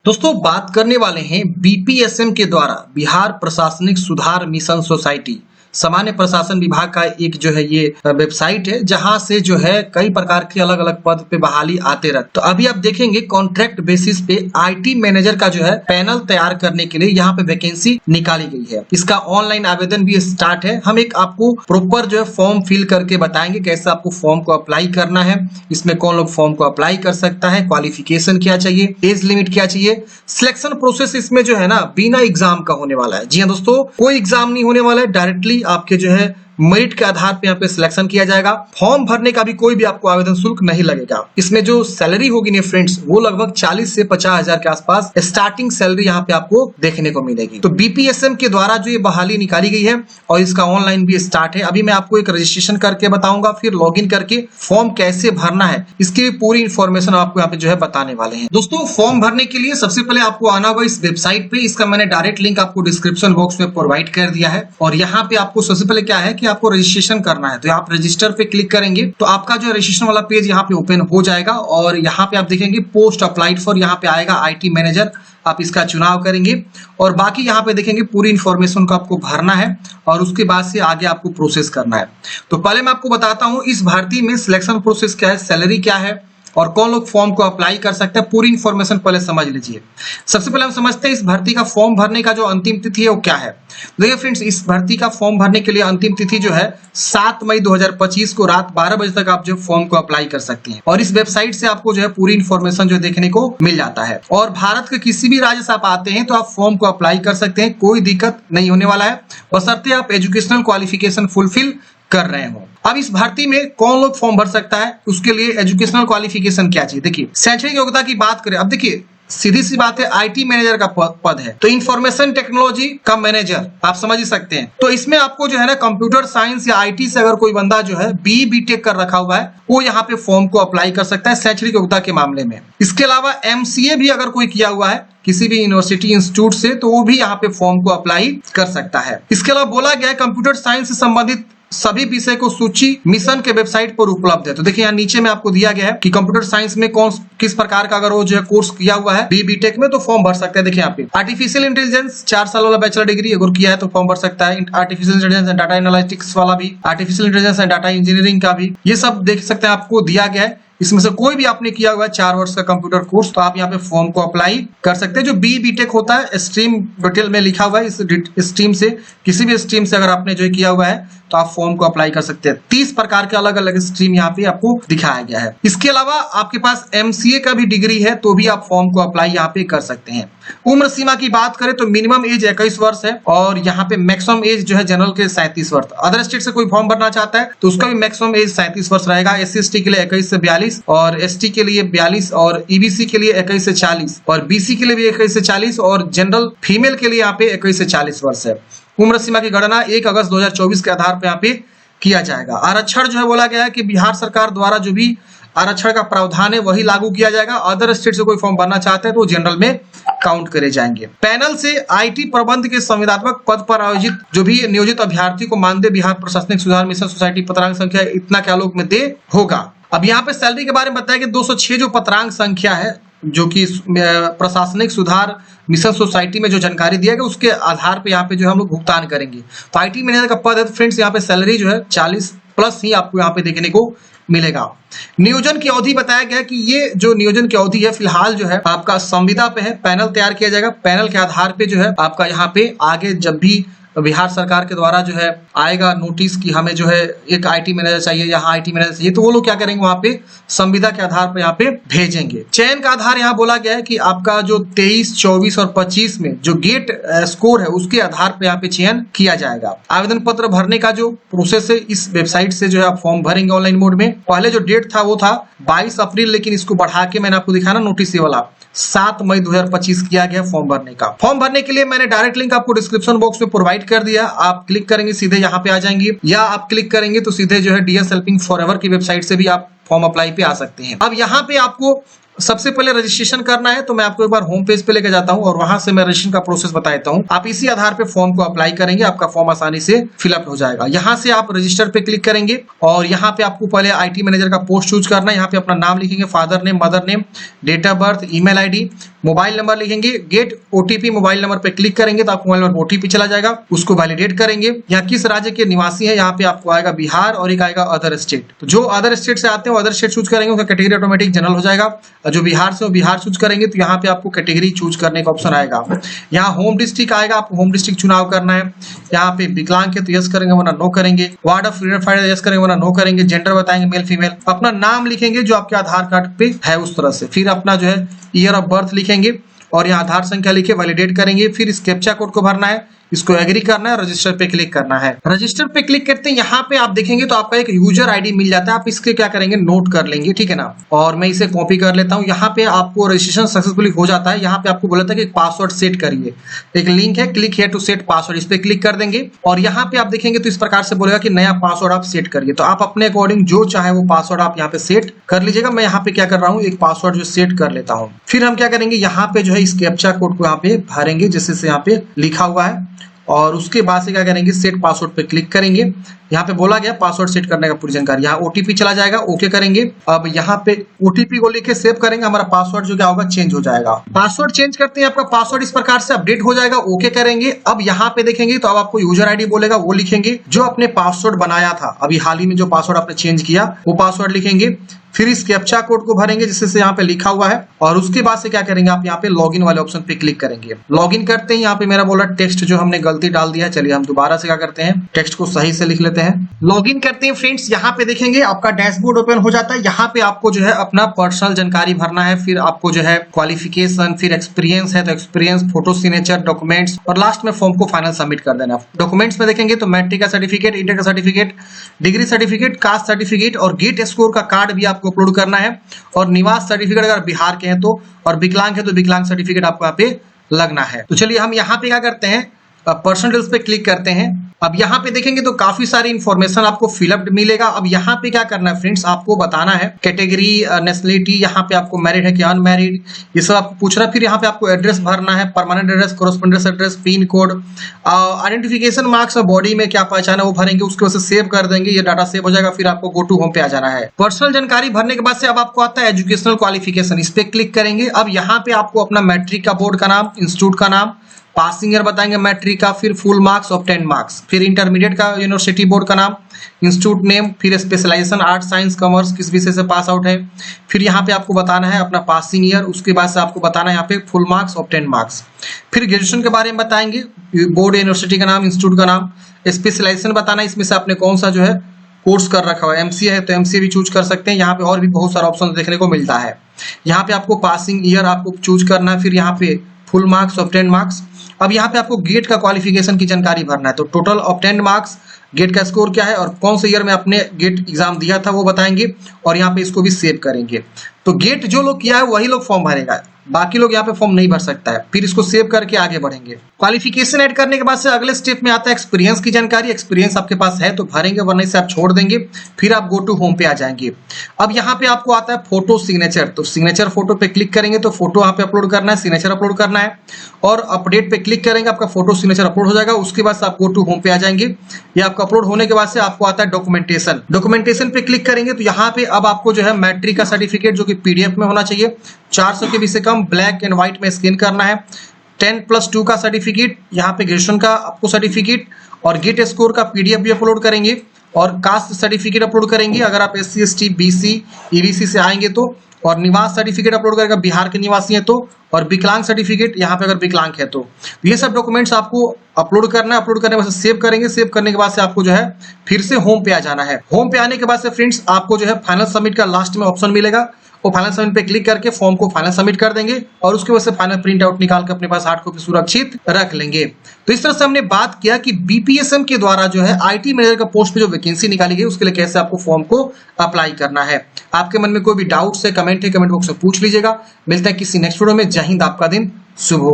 दोस्तों बात करने वाले हैं बीपीएसएम के द्वारा बिहार प्रशासनिक सुधार मिशन सोसाइटी सामान्य प्रशासन विभाग का एक जो है ये वेबसाइट है जहां से जो है कई प्रकार के अलग अलग पद पे बहाली आते रहते। तो अभी आप देखेंगे कॉन्ट्रैक्ट बेसिस पे आईटी मैनेजर का जो है पैनल तैयार करने के लिए यहाँ पे वैकेंसी निकाली गई है। इसका ऑनलाइन आवेदन भी स्टार्ट है। हम एक आपको प्रॉपर जो है फॉर्म फिल करके बताएंगे कैसे आपको फॉर्म को अप्लाई करना है, इसमें कौन लोग फॉर्म को अप्लाई कर सकता है, क्वालिफिकेशन क्या चाहिए, एज लिमिट क्या चाहिए। सिलेक्शन प्रोसेस इसमें जो है ना बिना एग्जाम का होने वाला है। जी हाँ दोस्तों, कोई एग्जाम नहीं होने वाला है, डायरेक्टली आपके जो है मेरिट के आधार पे यहाँ पे सिलेक्शन किया जाएगा। फॉर्म भरने का भी कोई भी आपको आवेदन शुल्क नहीं लगेगा। इसमें जो सैलरी होगी ना फ्रेंड्स, वो लगभग 40 से 50 हजार के आसपास स्टार्टिंग सैलरी यहाँ पे आपको देखने को मिलेगी। तो बीपीएसएम के द्वारा जो ये बहाली निकाली गई है और इसका ऑनलाइन भी स्टार्ट है। अभी मैं आपको एक रजिस्ट्रेशन करके बताऊंगा, फिर लॉग इन करके फॉर्म कैसे भरना है इसकी पूरी इंफॉर्मेशन आपको यहाँ पे जो है बताने वाले हैं। दोस्तों फॉर्म भरने के लिए सबसे पहले आपको आना होगा इस वेबसाइट पे। इसका मैंने डायरेक्ट लिंक आपको डिस्क्रिप्शन बॉक्स में प्रोवाइड कर दिया है। और यहाँ पे आपको सबसे पहले क्या है कि आपको रजिस्ट्रेशन करना है। तो आप रजिस्टर पे क्लिक करेंगे तो आपका जो रजिस्ट्रेशन वाला पेज यहाँ पे ओपन हो जाएगा और यहाँ पे आप देखेंगे पोस्ट अप्लाइड फॉर, यहाँ पे आएगा आईटी मैनेजर। आप इसका चुनाव करेंगे और बाकी यहाँ पे देखेंगे पूरी इंफॉर्मेशन को आपको भरना है और उसके बाद से आगे आपको प्रोसेस करना है। तो पहले मैं आपको बताता हूँ इस भर्ती में सिलेक्शन प्रोसेस क्या है, सैलरी क्या है और कौन लोग फॉर्म को अप्लाई कर सकते हैं। पूरी इंफॉर्मेशन पहले समझ लीजिए। सबसे पहले हम समझते हैं इस भर्ती का फॉर्म भरने का जो अंतिम तिथि है वो क्या है। देखिए फ्रेंड्स, इस भर्ती का फॉर्म भरने के लिए अंतिम तिथि जो है 7 मई 2025 को रात 12 बजे तक आप जो फॉर्म को अप्लाई कर सकते हैं। और इस वेबसाइट से आपको जो है पूरी इंफॉर्मेशन जो देखने को मिल जाता है। और भारत के किसी भी राज्य से आप आते हैं तो आप फॉर्म को अप्लाई कर सकते हैं, कोई दिक्कत नहीं होने वाला है, बशर्ते आप एजुकेशनल क्वालिफिकेशन फुलफिल कर रहे हो। अब इस भर्ती में कौन लोग फॉर्म भर सकता है, उसके लिए एजुकेशनल क्वालिफिकेशन क्या चाहिए। देखिए शैक्षणिक योग्यता की बात करें, अब देखिए सीधी सी बात है आईटी मैनेजर का पद है तो इंफॉर्मेशन टेक्नोलॉजी का मैनेजर आप समझ ही सकते हैं। तो इसमें आपको जो है ना कंप्यूटर साइंस या आईटी से अगर कोई बंदा जो है बीटेक कर रखा हुआ है वो यहाँ पे फॉर्म को अप्लाई कर सकता है शैक्षणिक योग्यता के मामले में। इसके अलावा एमसीए भी अगर कोई किया हुआ है किसी भी यूनिवर्सिटी इंस्टीट्यूट से तो वो भी यहाँ पे फॉर्म को अप्लाई कर सकता है। इसके अलावा बोला गया है कंप्यूटर साइंस से संबंधित सभी विषय को सूची मिशन के वेबसाइट पर उपलब्ध है। तो देखिए यहाँ नीचे में आपको दिया गया है कि कंप्यूटर साइंस में कौन किस प्रकार का अगर वो जो है कोर्स किया हुआ है बीटेक में तो फॉर्म भर सकते हैं। देखिए यहाँ पे आर्टिफिशियल इंटेलिजेंस 4 साल वाला बैचलर डिग्री अगर किया है तो फॉर्म भर सकता है। Artificial intelligence and data analytics वाला भी, artificial intelligence and data engineering का भी, ये सब देख सकते हैं आपको दिया गया है। इसमें से कोई भी आपने किया हुआ है 4 वर्ष का कंप्यूटर कोर्स तो आप यहाँ पे फॉर्म को अप्लाई कर सकते हैं। जो बीटेक होता है स्ट्रीम डिटेल में लिखा हुआ है, इस स्ट्रीम से किसी भी स्ट्रीम से अगर आपने जो किया हुआ है तो आप फॉर्म को अप्लाई कर सकते हैं। 30 प्रकार के अलग अलग स्ट्रीम यहाँ पे आपको दिखाया गया है। इसके अलावा आपके पास एमसीए का भी डिग्री है तो भी आप फॉर्म को अप्लाई यहाँ पे कर सकते हैं। उम्र सीमा की बात करें तो मिनिमम एज 21 वर्ष है और यहाँ पे मैक्सिमम एज जो है जनरल के 37 वर्ष। अदर स्टेट से कोई फॉर्म भरना चाहता है तो उसका भी मैक्सिमम एज 37 वर्ष रहेगा। SC/ST के लिए 21 से 42 और ST के लिए 42 और EBC के लिए 21 से 40 और BC के लिए भी 21 से 40 और जनरल फीमेल के लिए यहाँ पे 21 से 40 वर्ष है। उम्र सीमा की गणना 1 अगस्त 2024 के आधार पर यहाँ पे किया जाएगा। आरक्षण जो है बोला गया है कि बिहार सरकार द्वारा जो भी आरक्षण का प्रावधान है वही लागू किया जाएगा। अदर स्टेट से कोई फॉर्म भरना चाहते हैं तो जनरल में काउंट करे जाएंगे। पैनल से आईटी प्रबंध के संविदात्मक पद पर आयोजित जो भी नियोजित अभ्यर्थी को मानदेय बिहार प्रशासनिक सुधार मिशन सोसाइटी पत्रांक संख्या इतना के आलोक में दे होगा। अब यहाँ पे सैलरी के बारे में बताया कि 206 जो पत्रांक संख्या है जो कि प्रशासनिक सुधार मिशन सोसाइटी में जो जानकारी दिया गया उसके आधार पे यहाँ पे जो हम लोग भुगतान करेंगे। तो आईटी मैनेजर का पद है तो फ्रेंड्स यहाँ पे सैलरी जो है 40 प्लस ही आपको यहाँ पे देखने को मिलेगा। नियोजन की अवधि बताया गया कि ये जो नियोजन की अवधि है फिलहाल जो है आपका संविदा पे है। पैनल तैयार किया जाएगा, पैनल के आधार पे जो है आपका यहाँ पे आगे जब भी बिहार सरकार के द्वारा जो है आएगा नोटिस कि हमें जो है एक आईटी मैनेजर चाहिए, यहाँ आईटी मैनेजर चाहिए, तो वो लोग क्या करेंगे वहां पे संविदा के आधार पर यहाँ पे भेजेंगे। चयन का आधार यहाँ बोला गया है कि आपका जो 23, 24 और 25 में जो गेट स्कोर है उसके आधार पर यहाँ पे चयन किया जाएगा। आवेदन पत्र भरने का जो प्रोसेस है इस वेबसाइट से जो है आप फॉर्म भरेंगे ऑनलाइन मोड में। पहले जो डेट था वो था 22 अप्रैल, लेकिन इसको बढ़ा के मैंने आपको दिखाना नोटिस वाला 7 मई 2025 किया गया फॉर्म भरने का। फॉर्म भरने के लिए मैंने डायरेक्ट लिंक आपको डिस्क्रिप्शन बॉक्स में प्रोवाइड कर दिया। आप क्लिक करेंगे सीधे यहाँ पे आ जाएंगे या आप क्लिक करेंगे तो सीधे जो है DS हेल्पिंग फॉरएवर की वेबसाइट से भी आप फॉर्म अप्लाई पे आ सकते हैं। अब यहाँ पे आपको सबसे पहले रजिस्ट्रेशन करना है तो मैं आपको एक बार होम पेज पे लेके जाता हूं और वहां से मैं रजिस्ट्रेशन का प्रोसेस बता देता हूं। आप इसी आधार पे फॉर्म को अप्लाई करेंगे, आपका फॉर्म आसानी से फिलअप हो जाएगा। यहाँ से आप रजिस्टर पे क्लिक करेंगे और यहाँ पे आपको पहले आईटी मैनेजर का पोस्ट चूज करना है। यहाँ पे अपना नाम लिखेंगे, father name, mother name, date of birth, email ID, mobile number लिखेंगे, गेट ओटीपी, मोबाइल नंबर पे क्लिक करेंगे तो आपको मोबाइल नंबर ओटीपी चला जाएगा, उसको वैलिडेट करेंगे। यहाँ किस राज्य के निवासी है, यहाँ पे आपको आएगा बिहार और एक आएगा अदर स्टेट। तो जो अदर स्टेट से आते हैं वो अदर स्टेट चूज करेंगे, उसका कैटेगरी ऑटोमेटिक जनरल हो जाएगा। जो बिहार से वो बिहार चूज करेंगे तो यहाँ पे आपको कैटेगरी चूज करने का ऑप्शन आएगा। यहाँ होम डिस्ट्रिक्ट आएगा, आपको होम डिस्ट्रिक्ट चुनाव करना है। यहाँ पे विकलांग है तो यस करेंगे वरना नो करेंगे। Ward of freedom fighter yes करेंगे वरना नो करेंगे। जेंडर बताएंगे मेल फीमेल। अपना नाम लिखेंगे जो आपके आधार कार्ड पे है उस तरह से। फिर अपना जो है ईयर ऑफ बर्थ लिखेंगे और यहाँ आधार संख्या लिखे वैलिडेट करेंगे। फिर इस कैप्चा कोड को भरना है, इसको एग्री करना है, रजिस्टर पे क्लिक करना है। रजिस्टर पे क्लिक करते हैं यहाँ पे आप देखेंगे तो आपका एक यूजर आईडी मिल जाता है। आप इसके क्या करेंगे, नोट कर लेंगे, ठीक है ना। और मैं इसे कॉपी कर लेता हूँ। यहाँ पे आपको रजिस्ट्रेशन सक्सेसफुली हो जाता है। यहाँ पे आपको बोला था कि पासवर्ड सेट करिए, एक लिंक है, click here to set password, इस पे क्लिक कर देंगे और यहाँ पे आप देखेंगे तो इस प्रकार से बोलेगा कि नया पासवर्ड आप सेट करिए। तो आप अपने अकॉर्डिंग जो चाहे वो पासवर्ड आप यहाँ पे सेट कर लीजिएगा। मैं यहाँ पे क्या कर रहा हूँ, एक पासवर्ड जो सेट कर लेता हूँ। फिर हम क्या करेंगे, यहाँ पे जो है इस कैप्चा कोड को यहाँ पे भरेंगे जैसे यहाँ पे लिखा हुआ है और उसके बाद से क्या करेंगे, सेट पासवर्ड पे क्लिक करेंगे। यहाँ पे बोला गया पासवर्ड सेट करने का पूरी जानकारी, यहाँ ओटीपी चला जाएगा, ओके करेंगे। अब यहाँ पे ओटीपी को लिख के सेव करेंगे, हमारा पासवर्ड जो क्या होगा चेंज हो जाएगा। पासवर्ड चेंज करते हैं, आपका पासवर्ड इस प्रकार से अपडेट हो जाएगा, ओके करेंगे। अब यहाँ पे देखेंगे तो अब आपको यूजर आईडी बोलेगा, वो लिखेंगे जो अपने पासवर्ड बनाया था, अभी हाल ही में जो पासवर्ड आपने चेंज किया वो पासवर्ड लिखेंगे। फिर इस कैप्चा कोड को भरेंगे जिससे यहाँ पे लिखा हुआ है और उसके बाद से क्या करेंगे, आप यहाँ पे लॉगिन वाले ऑप्शन पे क्लिक करेंगे। लॉगिन करते हैं, यहाँ पे मेरा बोला टेक्स्ट जो हमने गलती डाल दिया है, चलिए हम दोबारा से क्या करते हैं, टेक्स्ट को सही से लिख लेते हैं। लॉगिन करते हैं फ्रेंड्स। यहाँ पे देखेंगे आपका डैशबोर्ड ओपन हो जाता है। यहाँ पे आपको जो है अपना पर्सनल जानकारी भरना है, फिर आपको जो है क्वालिफिकेशन, फिर एक्सपीरियंस है तो एक्सपीरियंस, फोटो सिग्नेचर, डॉक्यूमेंट्स और लास्ट में फॉर्म को फाइनल सबमिट कर देना। डॉक्यूमेंट्स में देखेंगे तो मैट्रिक का सर्टिफिकेट, इंटर का certificate, degree certificate, caste certificate और गेट स्कोर का कार्ड भी आपको अपलोड करना है। और निवास सर्टिफिकेट अगर बिहार के हैं तो, और विकलांग है तो विकलांग सर्टिफिकेट आपको यहाँ पे लगना है। तो चलिए हम यहाँ पे क्या करते हैं, पर्सनल डिटेल्स पे क्लिक करते हैं। अब यहाँ पे देखेंगे तो काफी सारी इंफॉर्मेशन आपको फिलअप मिलेगा। अब यहाँ पे क्या करना है फ्रेंड्स, आपको बताना है कैटेगरी, नेशनलिटी, यहाँ पे आपको मैरिड है कि अनमैरिड, ये सब आपको पूछना है। फिर यहाँ पे आपको एड्रेस भरना है, permanent address, correspondence address, pin code, identification marks और बॉडी में क्या पहचान है वो भरेंगे। उसके बाद से सेव कर देंगे, ये डाटा सेव हो जाएगा। फिर आपको गो टू होम पे आ जाना है। पर्सनल जानकारी भरने के बाद से अब आपको आता है एजुकेशनल क्वालिफिकेशन, इस पे क्लिक करेंगे। अब यहाँ पे आपको अपना मैट्रिक का बोर्ड का नाम, इंस्टीट्यूट का नाम, पासिंग ईयर बताएंगे मैट्रिक का, फिर फुल मार्क्स और 10 मार्क्स, फिर इंटरमीडिएट का यूनिवर्सिटी बोर्ड का नाम, इंस्टीट्यूट नेम, फिर स्पेशलाइजेशन आर्ट साइंस कॉमर्स किस विषय से पास आउट है। फिर यहाँ पे आपको बताना है अपना पासिंग ईयर, उसके बाद से आपको बताना है यहाँ पे फुल मार्क्स और 10 मार्क्स। फिर ग्रेजुएशन के बारे में बताएंगे, बोर्ड यूनिवर्सिटी का नाम, इंस्टीट्यूट का नाम, स्पेशलाइजेशन बताना है, इसमें से आपने कौन सा जो है कोर्स कर रखा हुआ है। एमसीए है तो एमसीए भी चूज कर सकते हैं। यहाँ पे और भी बहुत सारा ऑप्शन देखने को मिलता है। यहाँ पे आपको पासिंग ईयर आपको चूज करना है, फिर यहाँ पे फुल मार्क्स और 10 मार्क्स। अब यहाँ पे आपको गेट का क्वालिफिकेशन की जानकारी भरना है, तो टोटल ऑफ 10 मार्क्स, गेट का स्कोर क्या है और कौन से ईयर में आपने गेट एग्जाम दिया था वो बताएंगे और यहाँ पे इसको भी सेव करेंगे। तो गेट जो लोग किया है वही लोग फॉर्म भरेगा, बाकी लोग यहाँ पे फॉर्म नहीं भर सकता है। फिर इसको सेव करके आगे बढ़ेंगे। क्वालिफिकेशन ऐड करने के बाद से अगले स्टेप में आता है एक्सपीरियंस की जानकारी। एक्सपीरियंस आपके पास है तो भरेंगे, वरना इसे आप छोड़ देंगे। फिर आप गो टू होम पे आ जाएंगे। अब यहाँ पे आपको आता है फोटो सिग्नेचर, तो सिग्नेचर फोटो पे क्लिक करेंगे तो फोटो यहाँ पे अपलोड करना है, सिग्नेचर अपलोड करना है और अपडेट पे क्लिक करेंगे, आपका फोटो सिग्नेचर अपलोड हो जाएगा। उसके बाद आप गो टू होम पे आ जाएंगे। ये आपका अपलोड होने के बाद से आपको आता है डॉक्यूमेंटेशन। डॉक्यूमेंटेशन पे क्लिक करेंगे तो यहाँ पे अब आपको जो है मैट्रिक का सर्टिफिकेट जो कि पीडीएफ में होना चाहिए, 400 KB से कम, ब्लैक एंड व्हाइट में स्कैन करना है। 10+2 का सर्टिफिकेट, यहाँ पे ग्रेजुएशन का आपको सर्टिफिकेट और गेट स्कोर का पीडीएफ भी अपलोड करेंगे और कास्ट सर्टिफिकेट अपलोड करेंगे अगर आप SC ST BC EBC से आएंगे तो, और निवास सर्टिफिकेट अपलोड करेगा बिहार के निवासी है तो, और विकलांग सर्टिफिकेट यहाँ पे अगर विकलांग है तो ये सब डॉक्यूमेंट्स आपको अपलोड करना है। अपलोड करने के बाद सेव करेंगे, सेव करने के बाद से आपको जो है फिर से होम पे आ जाना है। होम पे आने के बाद से फ्रेंड्स आपको जो है फाइनल सबमिट का लास्ट में ऑप्शन मिलेगा, वो फाइनल सबमिट पे क्लिक करके फॉर्म को फाइनल सबमिट कर देंगे और उसके बाद से फाइनल प्रिंट आउट निकाल के अपने पास हार्ड कॉपी सुरक्षित रख लेंगे। तो इस तरह से हमने बात किया कि बीपीएसएम के द्वारा जो है आईटी मैनेजर का पोस्ट पे जो वैकेंसी निकाली गई उसके लिए कैसे आपको फॉर्म को अप्लाई करना है। आपके मन में कोई भी डाउट है, कमेंट बॉक्स में पूछ लीजिएगा। मिलते हैं किसी नेक्स्ट वीडियो में। जय हिंद, आपका दिन शुभ हो।